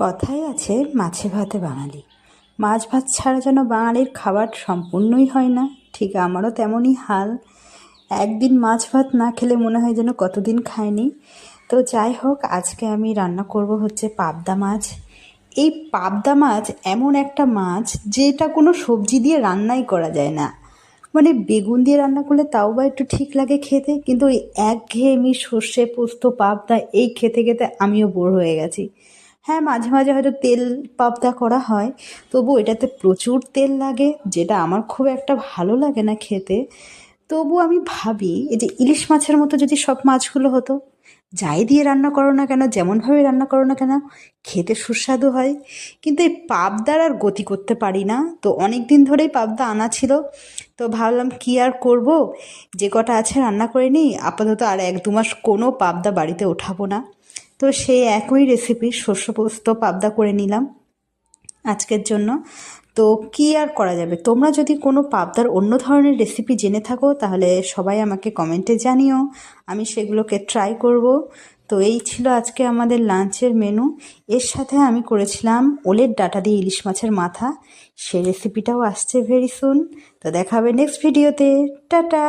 কথায় আছে মাছে ভাতে বাঙালি। মাছ ভাত ছাড়া যেন বাঙালির খাবার সম্পূর্ণই হয় না। ঠিক আমারও তেমনই হাল। একদিন মাছ ভাত না খেলে মনে হয় যেন কতদিন খাইনি। তো যাই হোক, আজকে আমি রান্না করব হচ্ছে পাবদা মাছ। এই পাবদা মাছ এমন একটা মাছ যেটা কোনো সবজি দিয়ে রান্নাই করা যায় না। মানে বেগুন দিয়ে রান্না করলে তাও বা একটু ঠিক লাগে খেতে, কিন্তু ওই একঘেয়েমি সর্ষে পোস্ত পাবদা এই খেতে খেতে আমিও বোর হয়ে গেছি। হ্যাঁ, মাঝে মাঝে হয়তো তেল পাবদা করা হয়, তবু এটাতে প্রচুর তেল লাগে, যেটা আমার খুব একটা ভালো লাগে না খেতে। তবু আমি ভাবি এই যে ইলিশ মাছের মতো যদি সব মাছগুলো হতো, যাই দিয়ে রান্না করো না কেন, যেমনভাবে রান্না করো না কেন, খেতে সুস্বাদু হয়। কিন্তু এই পাবদার আর গতি করতে পারি না। তো অনেক দিন ধরেই পাবদা আনা ছিল, তো ভাবলাম কি আর করব, যে কটা আছে রান্না করে নিই। আপাতত আর 1-2 মাস কোনো পাবদা বাড়িতে ওঠাবো না। তো সেই একই রেসিপি শস্য পোস্ত পাবদা করে নিলাম আজকের জন্য। তো কী আর করা যাবে, তোমরা যদি কোনো পাবদার অন্য ধরনের রেসিপি জেনে থাকো তাহলে সবাই আমাকে কমেন্টে জানিও, আমি সেগুলোকে ট্রাই করব। তো এই ছিল আজকে আমাদের লাঞ্চের মেনু। এর সাথে আমি করেছিলাম ওলের ডাঁটা দিয়ে ইলিশ মাছের মাথা। সেই রেসিপিটাও আসছে ভেরি সুন। তো দেখা হবে নেক্সট ভিডিওতে। টাটা।